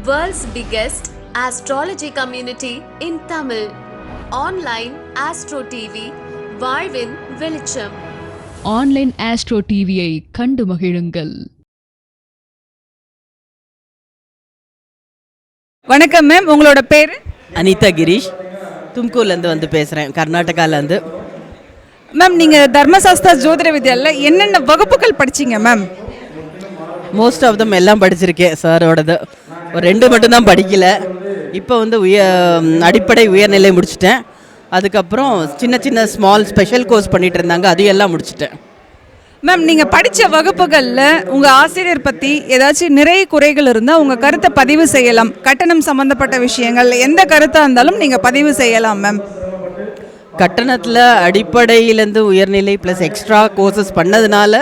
World's biggest astrology community in Tamil. Online Astro TV, வாழ்வின் வெளிச்சம். Online astro டிவியை கண்டு மகிழுங்கள். வணக்கம் மேம், உங்களோட பேர்? அனிதா கிரீஷ், தும்கூர்லேருந்து வந்து பேசுகிறேன், கர்நாடகாலேருந்து. மேம், நீங்கள் தர்மசாஸ்திரா ஜோதிட வித்யாவில் என்னென்ன வகுப்புகள் படிச்சிங்க மேம்? மோஸ்ட் ஆஃப் தம் எல்லாம் படிச்சிருக்கேன் சாரோடது. ஒரு 2 மட்டும்தான் படிக்கல. இப்போ வந்து அடிப்படை உயர்நிலை முடிச்சிட்டேன். அதுக்கப்புறம் சின்ன சின்ன ஸ்மால் ஸ்பெஷல் கோர்ஸ் பண்ணிகிட்டு இருந்தாங்க, அது எல்லாம் முடிச்சிட்டேன். மேம், நீங்கள் படித்த வகுப்புகளில் உங்கள் ஆசிரியர் பற்றி ஏதாச்சும் நிறைய குறைகள் இருந்தால் உங்கள் கருத்தை பதிவு செய்யலாம். கட்டணம் சம்மந்தப்பட்ட விஷயங்கள் எந்த கருத்தாக இருந்தாலும் நீங்கள் பதிவு செய்யலாம் மேம். கட்டணத்தில் அடிப்படையிலேருந்து உயர்நிலை ப்ளஸ் எக்ஸ்ட்ரா கோர்சஸ் பண்ணதுனால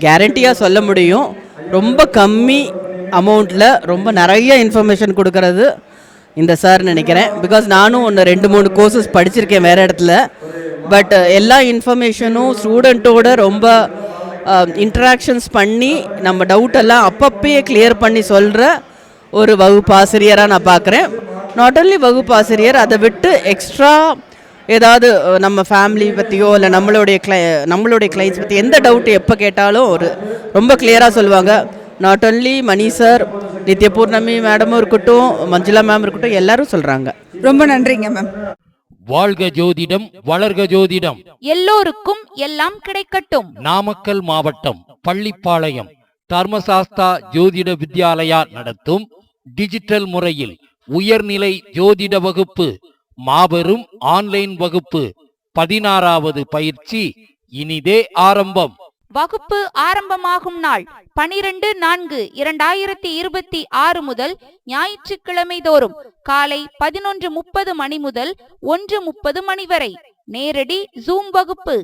கேரண்டியாக சொல்ல முடியும், ரொம்ப கம்மி அமௌண்ட்டில் ரொம்ப நிறைய இன்ஃபர்மேஷன் கொடுக்கறது இந்த சார் நினைக்கிறேன். பிகாஸ் நானும் 2-3 கோர்சஸ் படிச்சிருக்கேன் வேறு இடத்துல. பட் எல்லா இன்ஃபர்மேஷனும் ஸ்டூடெண்ட்டோட ரொம்ப இன்ட்ராக்ஷன்ஸ் பண்ணி நம்ம டவுட்டெல்லாம் அப்பப்பயே கிளியர் பண்ணி சொல்கிற ஒரு வகுப்பாசிரியராக நான் பார்க்குறேன். நாட் ஓன்லி வகுப்பாசிரியர், அதை விட்டு எக்ஸ்ட்ரா ஏதாவது நம்ம ஃபேமிலி பற்றியோ இல்லை நம்மளுடைய கிளைண்ட்ஸ் பற்றி எந்த டவுட்டு எப்போ கேட்டாலும் ரொம்ப கிளியராக சொல்லுவாங்க. நாட் ஓன்லி மணி சார், நித்ய பூர்ணமி மேடமும் இருக்கட்டும், மஞ்சுளா மேம் இருக்கட்டும், எல்லாரும் சொல்கிறாங்க. ரொம்ப நன்றிங்க மேம். வாழ்க ஜோதிடம், வளர்க ஜோதிடம், எல்லோருக்கும் எல்லாம் கிடைக்கட்டும். நாமக்கல் மாவட்டம் பள்ளிப்பாளையம் தர்மசாஸ்தா ஜோதிட வித்யாலயா நடத்தும் டிஜிட்டல் முறையில் உயர்நிலை ஜோதிட வகுப்பு, மாபெரும் ஆன்லைன் வகுப்பு 16வது பயிற்சி இனிதே ஆரம்பம். வகுப்பு ஆரம்பமாகும் நாள் 12/4/2026 முதல் ஞாயிற்றுக்கிழமை தோறும் காலை 11:30 மணி முதல் 1:30 மணி வரை நேரடி ஜூம் வகுப்பு.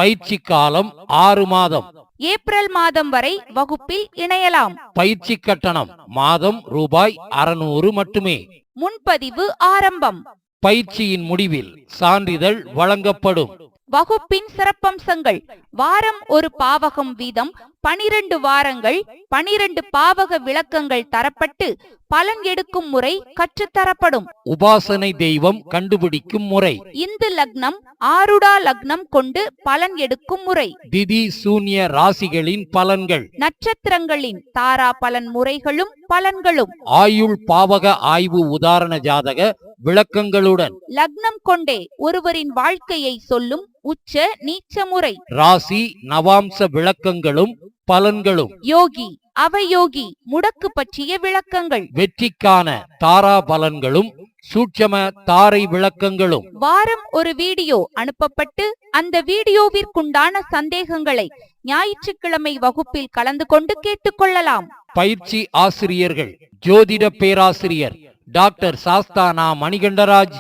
பயிற்சி காலம் 6 மாதம். ஏப்ரல் மாதம் வரை வகுப்பில் இணையலாம். பயிற்சி கட்டணம் மாதம் ரூபாய் 600 மட்டுமே. முன்பதிவு ஆரம்பம். பயிற்சியின் முடிவில் சான்றிதழ் வழங்கப்படும். வகுப்பின் சிறப்பம்சங்கள்: வாரம் ஒரு பாவகம் வீதம் 12 வாரங்கள் 12 பாவக விளக்கங்கள் தரப்பட்டு பலன் எடுக்கும் முறை கற்றுத்தரப்படும். உபாசனை தெய்வம் கண்டுபிடிக்கும் முறை, இந்து லக்னம் ஆருடா லக்னம் கொண்டு பலன் எடுக்கும் முறை, திதி சூன்ய ராசிகளின் பலன்கள், நட்சத்திரங்களின் தாரா பலன் முறைகளும் பலன்களும், ஆயுள் பாவக ஆய்வு உதாரண ஜாதக விளக்கங்களுடன், லக்னம் கொண்டே ஒருவரின் வாழ்க்கையை சொல்லும் உச்ச நீச்ச முறை, ராசி நவாம்ச விளக்கங்களும் பலன்களும், யோகி அவயோகி முடக்கு பற்றிய விளக்கங்கள், வெற்றிக்கான தாரா பலன்களும் சூட்சம தாரை விளக்கங்களும். வாரம் ஒரு வீடியோ அனுப்பப்பட்டு அந்த வீடியோவிற்குண்டான சந்தேகங்களை ஞாயிற்றுக்கிழமை வகுப்பில் கலந்து கொண்டு கேட்டுக்கொள்ளலாம். பயிற்சி ஆசிரியர்கள்: ஜோதிட பேராசிரியர் doctor Sasthana Manikandaraj,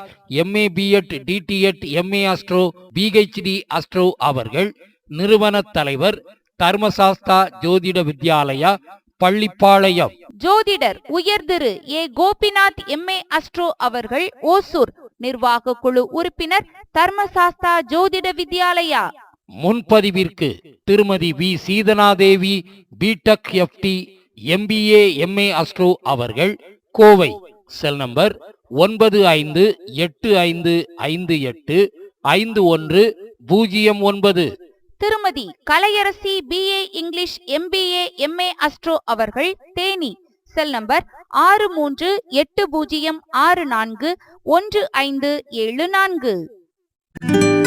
MA B.Ed DTEd MA astro PhD astro அவர்கள். நிறுவன தலைவர் தர்மசாஸ்தா ஜோதிட வித்யாலயா பள்ளிப்பாளையம். ஜோதிடர் உயர் Thiru A. Gopinath MA astro அவர்கள் ஓசூர். நிர்வாக குழு உறுப்பினர் தர்மசாஸ்தா ஜோதிட வித்யாலயா. முன்பதிவிற்கு Thirumathi V. Seethanadevi B.Tech FT MBA MA astro அவர்கள், Kovai. Cell number 958585151009. Thirumathi Kalaiyarasi BA English MBA MA astro அவர்கள், தேனி. Cell number 6380641574.